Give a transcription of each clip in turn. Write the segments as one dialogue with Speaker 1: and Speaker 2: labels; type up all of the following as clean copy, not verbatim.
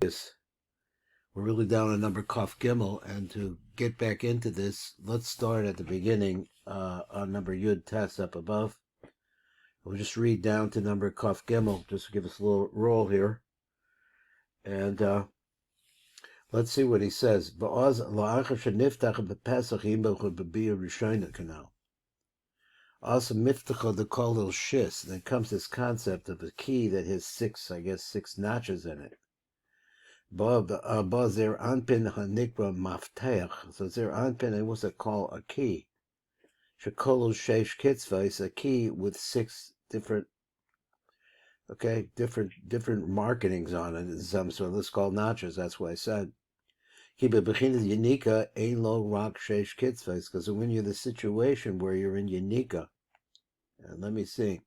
Speaker 1: Yes, we're really down on number Kaf Gimel, and to get back into this, let's start at the beginning on number Yud Tes up above. We'll just read down to number Kaf Gimel, just to give us a little roll here. And let's see what he says. Also Miftacha the Kolil Shis, then comes this concept of a key that has six notches in it. Zer Anpin Hanikra Mafteach. So Zer Anpin, and what's it called? A key. Shekolu Sheish Kitzvahs, a key with six different marketings on it in some sort. Let's call notches. That's what I said. Kiba Bechinas Yanika Ein Lo Rak Sheish Kitzvahs, because when you're in the situation where you're in Yanika, and let me see,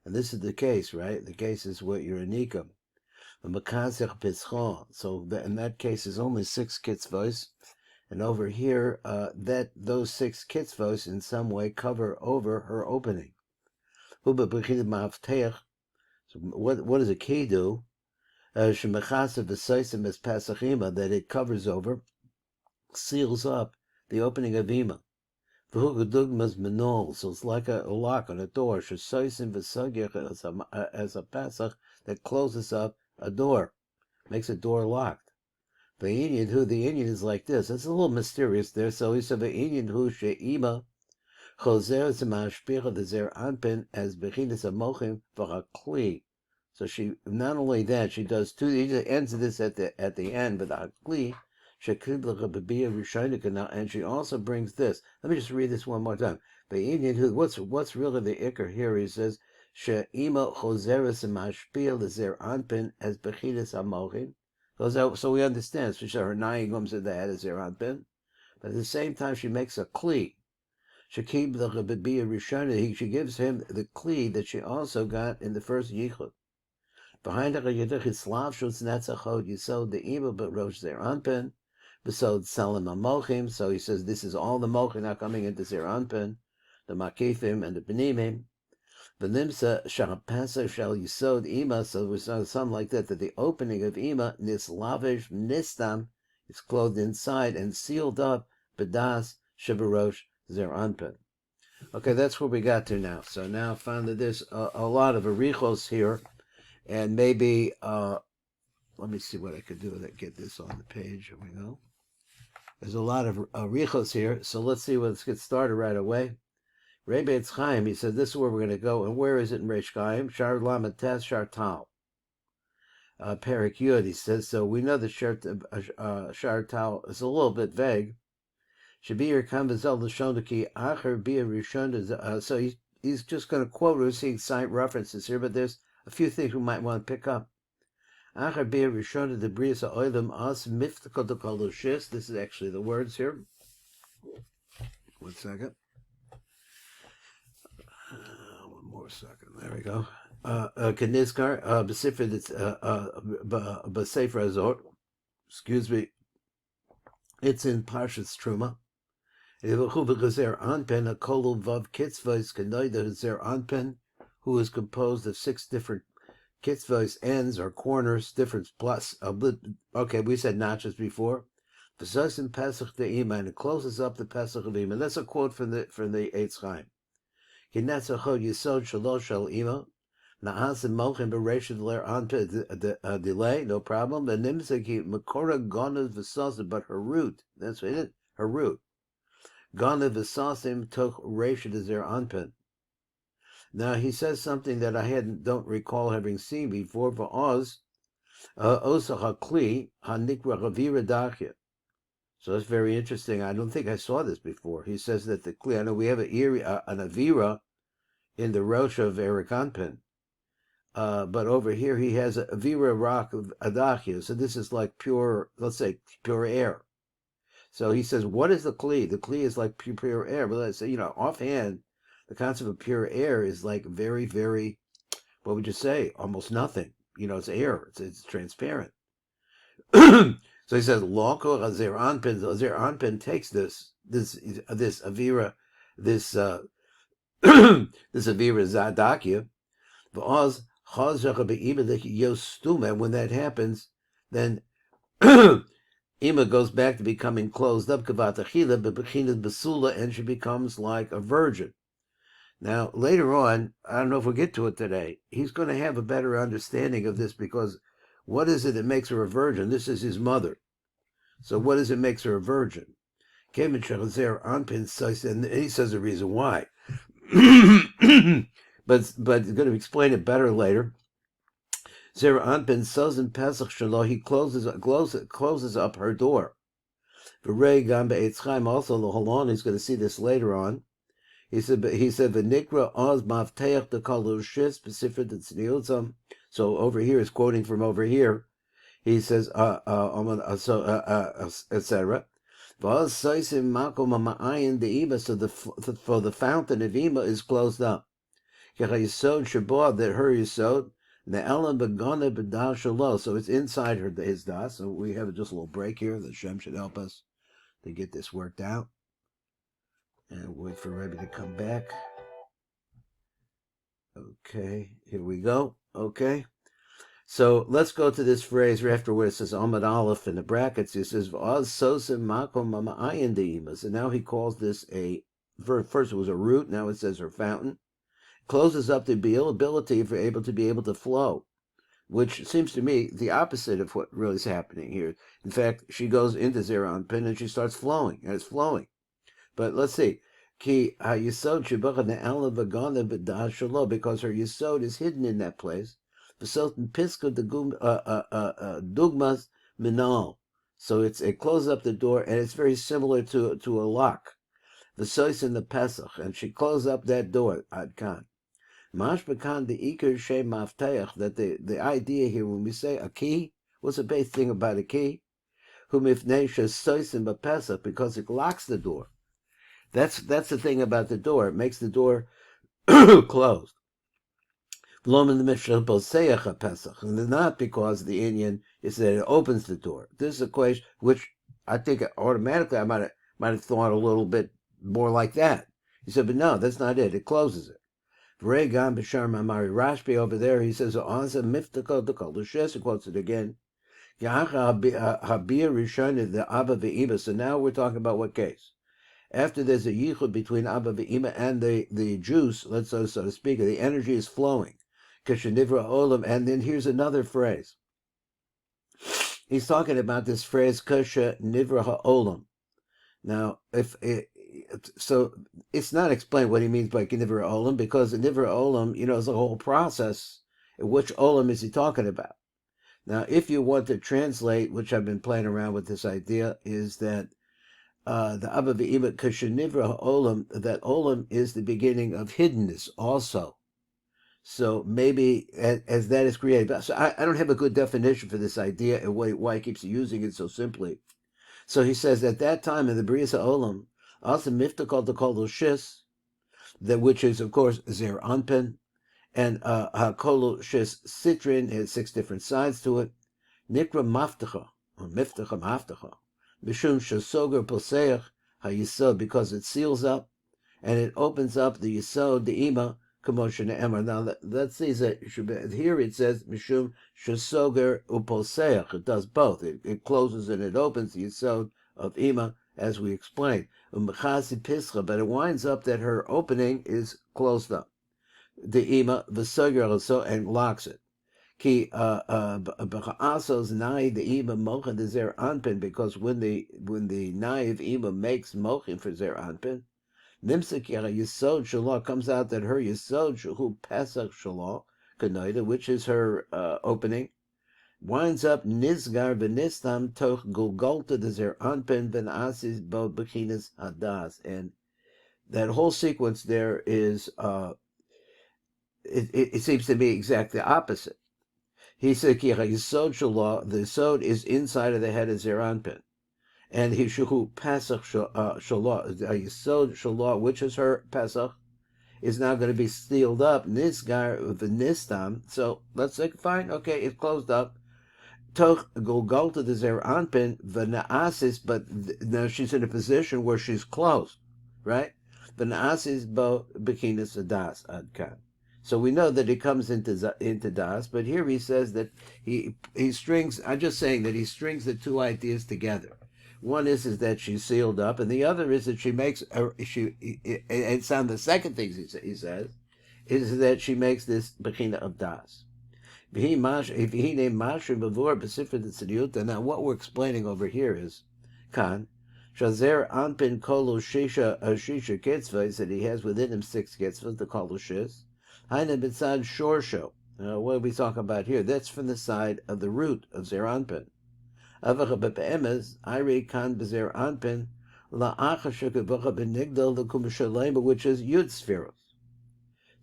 Speaker 1: and this is the case, right? The case is what you're in Yanika. So in that case is only six kitzvos, and over here those six kitzvos in some way cover over her opening. So what does a key do? That it covers over, seals up the opening of Ima. So it's like a lock on a door, as a Pesach that closes up a door, makes a door locked. The Indian is like this. It's a little mysterious there. So he said the Indian who she'ima choser zemashpira the zer anpin as bechinas amochim v'hakli. So she not only that, she does two. He ends this at the end, but the hakli shekib l'chabibiyah rishonika now, and she also brings this. Let me just read this one more time. The Indian who what's really the ikar here? He says she'ima choseres mashpia l'zer anpin as bechinas amochim. So we understand. So her nine comes in the head as zer anpin, but at the same time she makes a kli. She gives him the kli that she also got in the first yichud. Behind her yislav shutz netzachod yisod the ima but rosh zer anpin, besod salim amochim. So he says this is all the mochim now coming into zer anpin, the makifim and the benimim. V'nimsa shapasa shall yisod ima. So we saw something like that the opening of ima nislavish nistam is clothed inside and sealed up bedas shivarosh zer anpin. Okay, that's where we got to now. So now I found that there's a lot of arichos here, and maybe let me see what I could do to get this on the page. Here we go. There's a lot of arichos here, so let's get started right away. Rebbe Chaim, he said, this is where we're going to go. And where is it in Reish Chaim? Shar Lamates Shar Tal. Perik Yud, he says, so we know that Shar Tal is a little bit vague. Shabir Kambazel Lashonaki Acher Bia Rishon. So he's just going to quote, we're seeing site references here, but there's a few things we might want to pick up. Acher Bia Rishon the Brias Oilam As Miftakot Shis. This is actually the words here. 1 second. One more second. There we go. Kanizkar, Sifra, Sifra Zohar. Excuse me. It's in Parshas Truma. Anpen, a kolul vav kitzvos kanoida zer anpen, who is composed of 6 different kitzvos ends or corners, different plus. Okay, we said notches before. V'zosim pesach de'ima, and it closes up the pesach of ima. That's a quote from the Eitz Chaim. Kinetzachod yisod shalosh shel ima. Na'asim mochim b'reishid ler anpen delay, no problem. The nimzaki makora gonav v'sosim, but her root. That's what it is. Her root. Ganav v'sasim took reishid zer anpen. Now he says something that I don't recall having seen before. V'oz osa hakli hanikra ravira dachya. So that's very interesting. I don't think I saw this before. He says that the kli. I know we have an avira in the rosh of Erik Anpen, but over here he has a avira rock of adachya. So this is like pure, let's say, pure air. So he says, what is the kli? The kli is like pure air. But let's say, offhand, the concept of pure air is like very, very, what would you say? Almost nothing. It's air. It's transparent. So he says, Loko Zer Anpin. Zer Anpin takes this avira, this avira zadakia. V'oz chazach be'ima yostume. When that happens, then Ima goes back to becoming closed up, kavat achila, but bechinas basula, and she becomes like a virgin. Now, later on, I don't know if we'll get to it today, he's going to have a better understanding of this, because what is it that makes her a virgin? This is his mother. So what is it makes her a virgin? And he says the reason why. but he's going to explain it better later. Zera Anpin Sozin Pesach Shalo, he closes up her door. V'rei Gam Be'etz Chaim, also the Holon, he's going to see this later on. He said V'nikra Oz Mavteach D'Kol Shis Sifra D'Tzniutzam. So over here is quoting from over here. He says etc. So for the fountain of Ima is closed up. That her Yisod, so it's inside his das. So we have just a little break here. The Shem should help us to get this worked out. And wait for Rebbe to come back. Okay, here we go. Okay. So let's go to this phrase right after where it says Amad Aleph in the brackets. It says V'az Sosim Makom Mama'ayin De'imas. And now he calls this a verb. First it was a root, now it says her fountain. Closes up the ability for able to flow, which seems to me the opposite of what really is happening here. In fact, she goes into Zera Anpin and she starts flowing, and it's flowing. But let's see. Ki ha-yisod shebachad ne'ala v'gana v'dah shalo, because her yisod is hidden in that place. V'sotin piska dugmas minal. So it closes up the door, and it's very similar to a lock. V'sois in the Pesach, and she closes up that door, ad kan. Mash b'kan the ikar she mafteach, that the idea here, when we say a key, what's the base thing about a key? Whom if neisha sois in Pesach, because it locks the door. That's the thing about the door. It makes the door closed. And not because the Indian is that it opens the door. This is a question which I think automatically I might have thought a little bit more like that. He said, but no, that's not it. It closes it. Rashbi over there, he says, he quotes it again. So now we're talking about what case? After there's a yichud between Abba Ve'ima and the juice, let's so to speak, the energy is flowing. Kashanivra Olam, and then here's another phrase. He's talking about this phrase, Kasha Nivra Ha'olam. Now, so it's not explained what he means by Nivra Olam, because the Nivra Olam, is a whole process. Which Olam is he talking about? Now, if you want to translate, which I've been playing around with this idea, is that the Abba Ve'ima Kashanivra Olam, that Olam is the beginning of hiddenness also. So maybe as that is created. So I don't have a good definition for this idea and why he keeps using it so simply. So he says at that time in the Bria Olam, also Mifta called the Kol Shis, that which is of course Zer Anpen, and Kol Shis Citrin has 6 different sides to it. Nikra Maftacha, or Miftacha Maftacha. Mishum Shasoger Poseach HaYisod, because it seals up and it opens up the Yisod, the Ima, Kamosha Ne'emar. Now let's see, here it says Mishum Shasoger Uposeach. It does both. It closes and it opens the Yisod of Ima, as we explained. Umchasi Pischa, but it winds up that her opening is closed up. The Ima, the Soger, and locks it. Ki b'cha'asos nai the ima mochin the zer anpin, because when the naive ima makes mochin for zer anpin, nimsik yara yisod shalah, comes out that her yisod shahu pesach shalah kanoida, which is her opening, winds up nizgar v'nistam toch gulgolta the zer anpin v'nasis bo bechinas hadas, and that whole sequence there is it seems to be exactly opposite. He said, the Yisod is inside of the head of Zeranpin. And he shuhu Pesach Shalah, the Yisod Shalah, which is her Pesach, is now going to be sealed up. Nisgar v'nistam. So let's say, fine, okay, it's closed up. Toch Golgolta the Zeranpin v'naasis, but now she's in a position where she's closed, right? V'naasis bo bekinas adas adkan. So we know that it comes into das, but here he says that he strings. I'm just saying that he strings the two ideas together. One is that she's sealed up, and the other is that she makes it's on the second thing he says is that she makes this bechina of das. If he named mashrim bevor b'sifra tzediyuta. Now what we're explaining over here is kan shazer anpin kolu shisha kitzvahs, that he has within him 6 kitzvahs, the kolu shis. Haina b'tzad shorsho. What are we talking about here? That's from the side of the root of zer anpin. Avacha b'pe'emes iri kan b'zer anpin la'acha shekavacha b'nigdal l'kum shalema, which is yud spheros.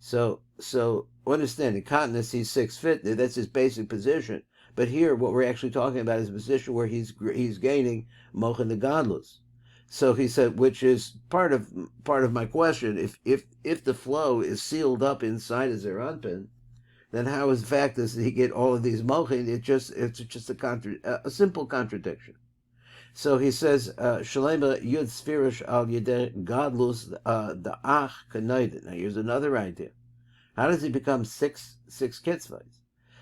Speaker 1: So understand, in continence he's 6 feet. That's his basic position. But here, what we're actually talking about is a position where he's gaining mochin the godless. So he said, which is part of my question. If the flow is sealed up inside of Zeranpin, then how in fact does he get all of these mochin? It's just a simple contradiction. So he says, Shalema Yud Sfirish al Yedeh Godlus the Ach Kanoida. Now here's another idea. How does he become six kitzvahs?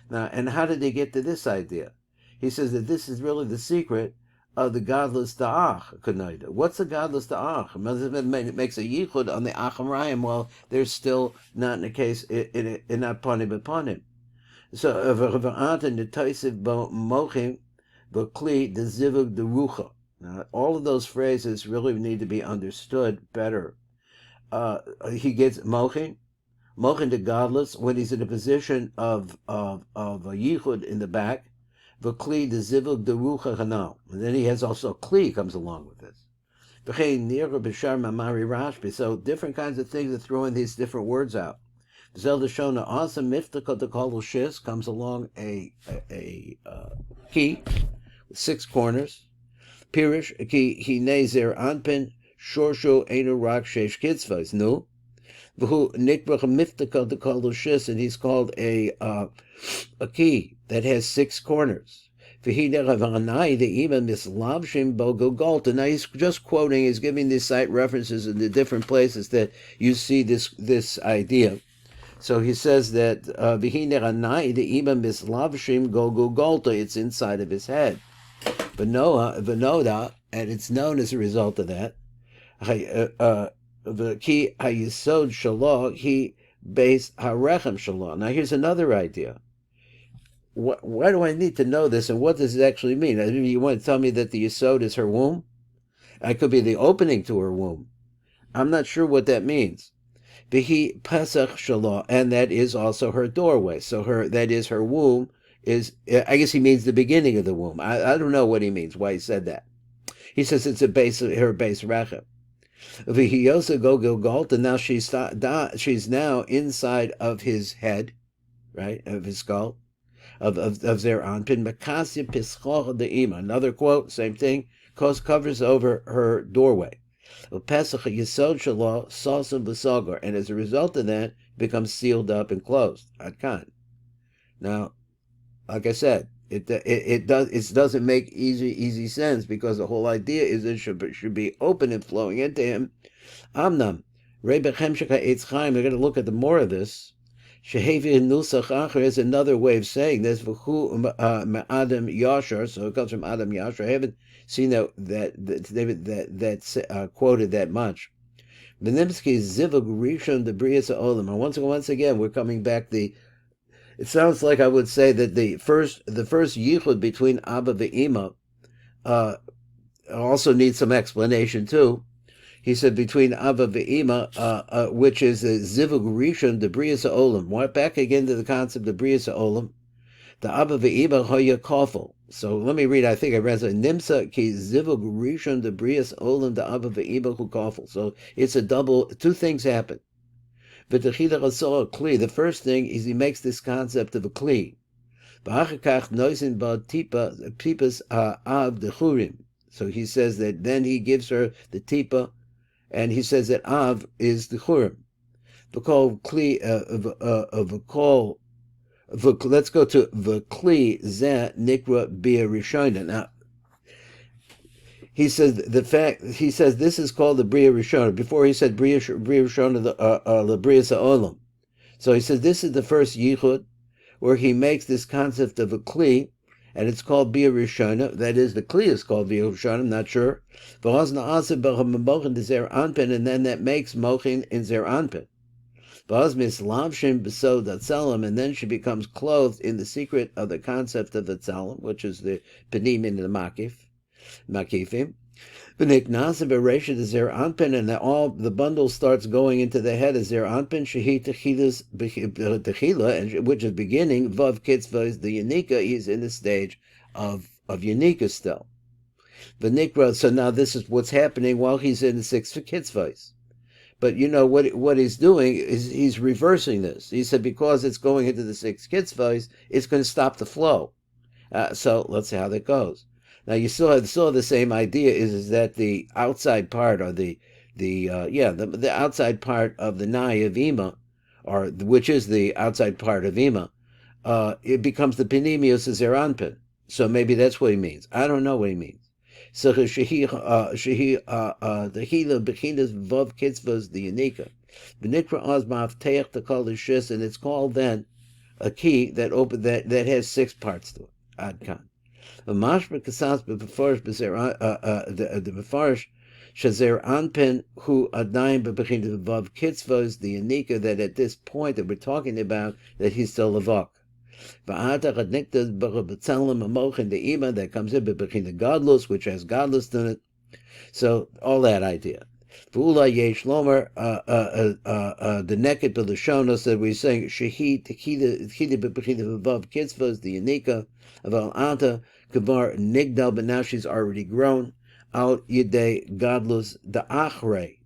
Speaker 1: Now, and how did they get to this idea? He says that this is really the secret of the Godlus Da'ach Kanoida. What's the Godlus Da'ach? It makes a yichud on the Acham Rayim while they're still not in a case, in not panim upon him. So, V'ra'ata Netaisiv Bo Mochim V'kli de zivug de rucha. Now, all of those phrases really need to be understood better. He gets mochin to godless when he's in a position of a yichud in the back. V'kli de zivug de rucha chanal. And then he has also kli comes along with this. V'chein nira b'shar mamari rashbi. So different kinds of things that throw in these different words out. Zelda Shona also miftakot the kol shis comes along a key. 6 corners. Pirish ki nezer anpin shorsho enu rak shesh kitzvahs. No, v'hu nikbrach miftakal the kol shis, and he's called a key that has 6 corners. V'hi neravanai the even mislavshim bo gogolta. Now he's just quoting. He's giving these site references in the different places that you see this idea. So he says that v'hi neranai the even mislavshim go gogolta. It's inside of his head. V'noda, and it's known as a result of that. The ki hayisod shalo he base harechem shalo. Now here's another idea. Why do I need to know this, and what does it actually mean? I mean, you want to tell me that the yisod is her womb? It could be the opening to her womb. I'm not sure what that means. V'hi pesach shalo, and that is also her doorway. So that is her womb. I guess he means the beginning of the womb. I don't know what he means, why he said that. He says it's her base rechem. V'hiyosa go Gilgalta, now she's now inside of his head, right, of his skull, of Zer Anpin, Makasya Pischoch De'ima. Another quote, same thing, covers over her doorway. Pesach Yisod Shalo Sasam B'Sagar, and as a result of that, becomes sealed up and closed. Adkan. Now, like I said, it doesn't make easy sense, because the whole idea is it should be open and flowing into him. Amnam, Rebbe Chemshaka Eitz Chaim. We're going to look at more of this. Shehevi Nusach Acher is another way of saying this. V'hu Adam Yashar. So it comes from Adam Yashar. I haven't seen that quoted that much. Benimsky Zivug Rishon the Brias Olam. And once again, we're coming back It sounds like I would say that the first yichud between Abba and Ima also needs some explanation too. He said between Abba and Ima, which is a zivug rishon the brias olam. Back again to the concept of brias olam. The Abba and Ima hoya kofel. So let me read. I think I read it. Nimsa ki zivug rishon the brias olam the Abba and Ima hu kofel. So it's a double. 2 things happen. The first thing is he makes this concept of a kli. So he says that then he gives her the tipa, and he says that av is the churim. Let's go to v'kli zeh nikra bia rishona. Now, he says this is called the Bria Rishona. Before he said Bria Rishona, the Bria Sa'olam. So he says this is the first yichud where he makes this concept of a kli, and it's called Bia Rishona. That is, the kli is called Bia Rishona, I'm not sure. And then that makes mochin in zer anpin. And then she becomes clothed in the secret of the concept of the tzalim, which is the penim in the makifim. And all the bundle starts going into the head of zer anpin, which is beginning vav kitzvah. The yanika, he's in the stage of yanika still. So now this is what's happening while he's in the sixth kitzvahs. But you know what he's doing is he's reversing this. He said because it's going into the sixth kitzvahs, it's going to stop the flow. So let's see how that goes. Now you still have the same idea is that the outside part or the outside part of the nai of ima, or which is the outside part of ima, it becomes the pinimius of zeranpin. So maybe that's what he means. I don't know what he means. So the hila bechinas vav kitzvahs the yanika, the nikra oz ma'avteach to call the shis, and it's called then a key that has 6 parts to it. Ad kan. The befarish shazer anpin who adayim bechinas vav kitzvahs the yanika, that at this point that we're talking about that he's still a vok. That comes in between the godless, which has godless in it. So all that idea. The naked to the shonos that we're saying shehid above kitzvahs the yanika of al anta kavar nigdal, but now she's already grown out yidei godless the achre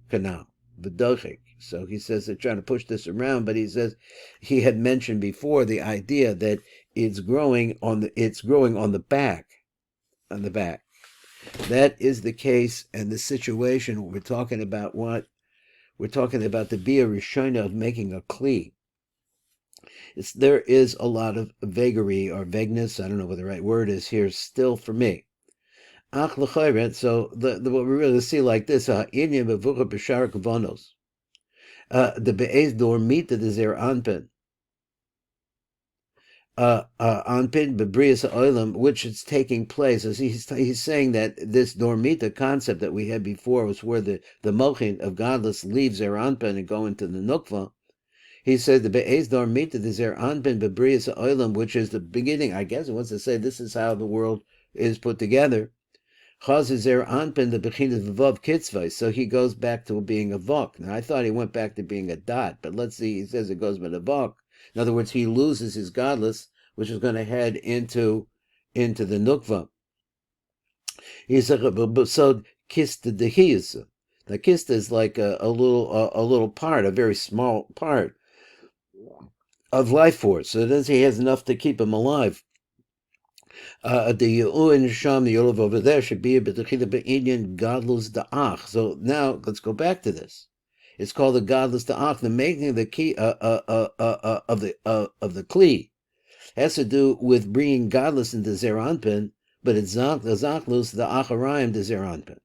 Speaker 1: canal the dochik. So he says they're trying to push this around, but he says he had mentioned before the idea that it's growing on the back, That is the case and the situation. We're talking about the Bia Rishona of making a kli. There is a lot of vagary or vagueness. I don't know what the right word is here still for me. So what we really see like this, the be'ez dormita de zer anpin. Anpin bebrias oilam, which is taking place. As he's saying that this dormita concept that we had before was where the mochin of godless leaves zer anpin and go into the nukva. He said the be'ez dormita de zer anpin bebrias oilam, which is the beginning. I guess it wants to say this is how the world is put together. Chazizer anpin the bechinas vav kitzvah. So he goes back to being a vok. Now I thought he went back to being a dot, but let's see. He says it goes with a vok. In other words, he loses his godless, which is going to head into the nukva. He said, so kista dehiyasa. Now kista is like a little part, a very small part of life force. So then he has enough to keep him alive. The Yu'un Sham, the Yolav over there should be a B'techila Be'inyan Godless Da'ach. So now let's go back to this. It's called the Godless Da'ach. The making of the key of the Kli has to do with bringing godless into Zeranpin, but it's Zachlus the Acharayim to Zeranpin.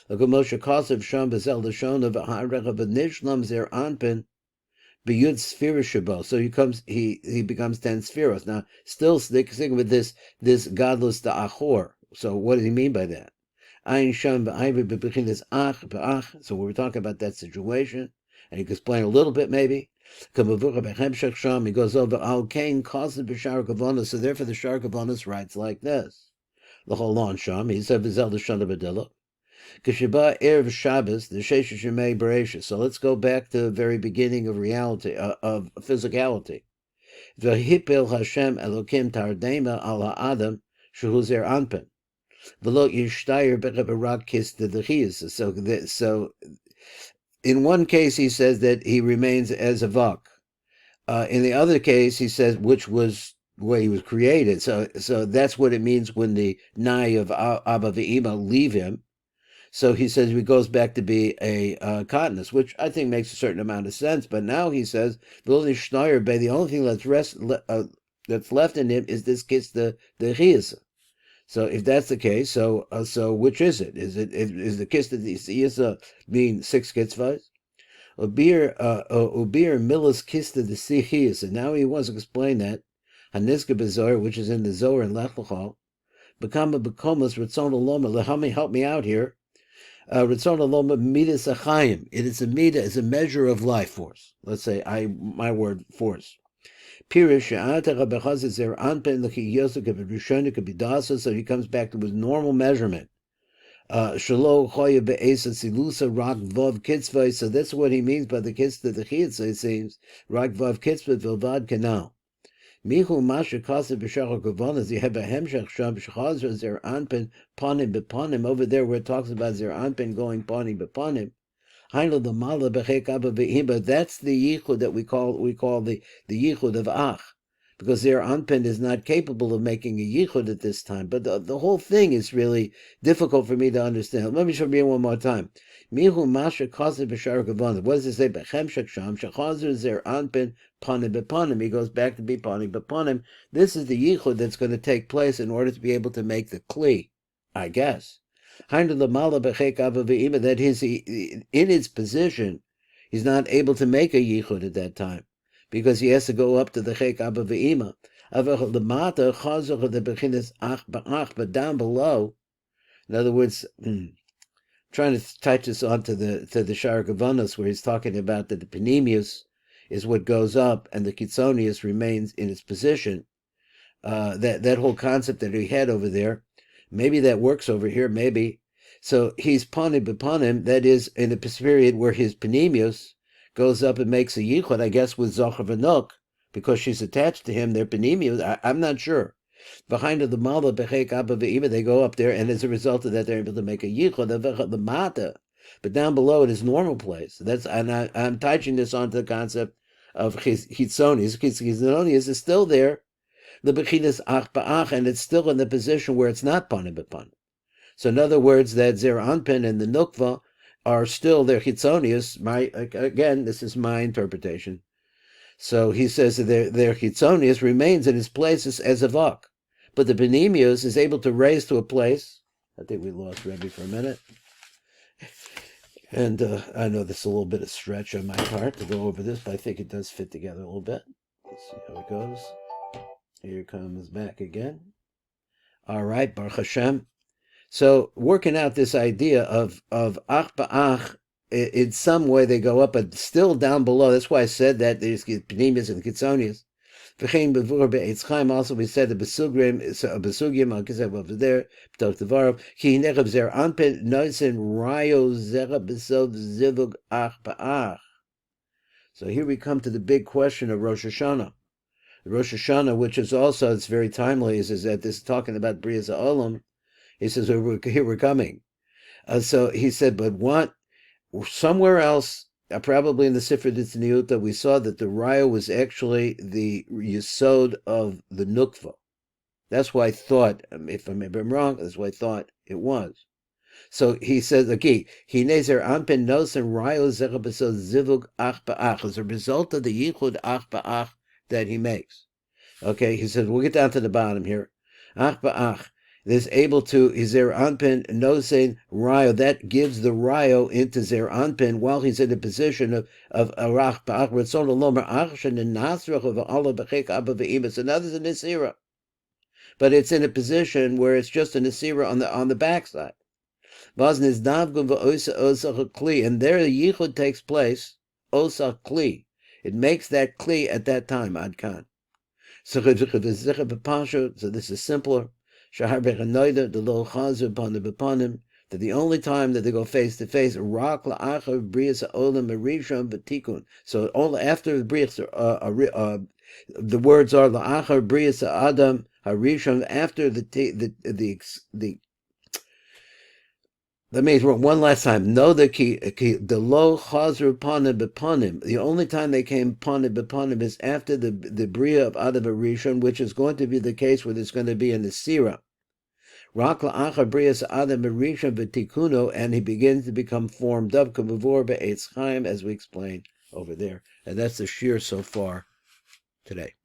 Speaker 1: Like Moshe Kosev Sham Bezel the Shona V'Harech of Nishlam Zeranpin. B'yud Sfira Shabo. So he becomes 10 Spheros. Now, still sticking with this godless Da'achor. So what does he mean by that? Ayin Sham B'ayver B'bechinas Ach B'ach. So we're talking about that situation. And he can explain a little bit maybe. He goes over Al Kain Kosev B'Shar Kavonis. So therefore the Shar Kavonis writes like this. L'Cholon Sham. He said V'zel the Shana B'Dillah. K'sheba Erev Shabbos, the Shesha Shemei Bereishis. So let's go back to the very beginning of reality, of physicality. V'hipil Hashem Elokim Tardema al ha'adam shehu zer anpin. V'lo yishtayer be'chaberak kis d'dechiyas. So in one case he says that he remains as a vok. In the other case he says which was the way he was created. So that's what it means when the nai of Abba ve'ima leave him. So he says he goes back to be a cottonist, which I think makes a certain amount of sense. But now he says the only thing that's left in him is this kiss the chiyasa. So if that's the case, so which is it? Is the kiss the chiyasa mean 6 kitzvahs? Ubir Milas Kista the Sichis, and now he wants to explain that. Haniska Bezor, which is in the Zohar and Lech Lecha, Bekama Bekomas Ritzon Aloma, help me out here. Ritzon Aloma Midas Achayim. It is a midah, is a measure of life force. Let's say my word force. Pirish so he comes back to his normal measurement. So that's what he means by the kitzvah. The chiyutzah, it seems, rak vav kitzvah vilvad canal. Mihu masha kasev b'shachar kavanas. You have a hemshach sham b'shachar zer anpin panim b'panim. Over there where it talks about zer anpin going panim b'panim. Hainu the mala b'chek abba b'him. But that's the yichud that we call the yichud of ach. Because their anpin is not capable of making a yichud at this time. But the whole thing is really difficult for me to understand. Let me show you one more time. Mihu masha kasev b'shar kavanas. What does it say? B'chemshach sham shachazer zer anpin panim b'panim. He goes back to be panim b'panim. This is the yichud that's going to take place in order to be able to make the kli, I guess. That is, in its position, he's not able to make a yichud at that time because he has to go up to the chek abba ve'ima. But down below, in other words, trying to touch this onto the Shar Gavanos, where he's talking about that the Panemius is what goes up and the Kitsonius remains in its position. That whole concept that he had over there, maybe that works over here, maybe. So he's panim b'panim, that is, in a period where his Panemius goes up and makes a yichud, I guess, with Zohar v'nuk, because she's attached to him, they're Panemius, I'm not sure. Behind the Mala Bechek Abba Ve'ima, they go up there, and as a result of that, they're able to make a yichud, the mata. But down below, it is normal place. I'm touching this onto the concept of Chitzonis. Chitzonis is still there, the Bechinas Ach Ba'ach, and it's still in the position where it's not Panim B'Panim. So in other words, that Zer Anpin and the Nukva are still their Chitzonius. Again, this is my interpretation. So he says that their Chitzonius remains in its place as a Vok. But the Benemius is able to raise to a place. I think we lost Rebbe for a minute. And I know this is a little bit of stretch on my part to go over this, but I think it does fit together a little bit. Let's see how it goes. Here it comes back again. All right, Baruch Hashem. So working out this idea of ach ba'ach, in some way they go up, but still down below. That's why I said that there's Pneumius and Kitzonius. Also we said the Besugim, over there, Ki Nechav Zer Anpin Noisen Rayo Zera Besov Zivug Ach Ba'ach. So here we come to the big question of Rosh Hashanah. Rosh Hashanah, which is also, it's very timely, is that this is talking about Bria Za'olam. He says, here we're coming. So he said, but what? Somewhere else, probably in the Sifra D'Tzniuta, we saw that the Raya was actually the Yesod of the Nukva. That's why I thought, if I'm wrong, that's why I thought it was. So he says, okay, he nezer anpen nos and Raya zerabesod zivug ach ba'ach, as a result of the yichud ach ba'ach that he makes. Okay, he says, we'll get down to the bottom here. Ach ba'ach. Is able to Zer Anpin Nosein Rayo, that gives the Rayo into Zer Anpin while he's in a position of Arach Ba'ach Ratzon Lomer Achshan and Nasrach of Allah Bechek Abba Ve'imas. Another's a Nesira. But it's in a position where it's just a Nesira on the backside. Vazniz Davgun V'osa Osach Kli, and there the Yichud takes place, Osach Kli. It makes that Kli at that time, Adkan. So this is simpler. The low chazer upon the bepanim, that the only time that they go face to face, rak la'achar brias olam merishon v'tikun. So all after the brias, the words are la'achar brias adam harishon, after the Let me one last time. Know the low chazer upon the bepanim. The only time they came upon the bepanim is after the bria of adam harishon, which is going to be the case where there's going to be an asira. Rak la'achar brias adam harishon v'tikuno, and he begins to become formed up k'mavor be'etz chaim, as we explained over there. And that's the shir so far today.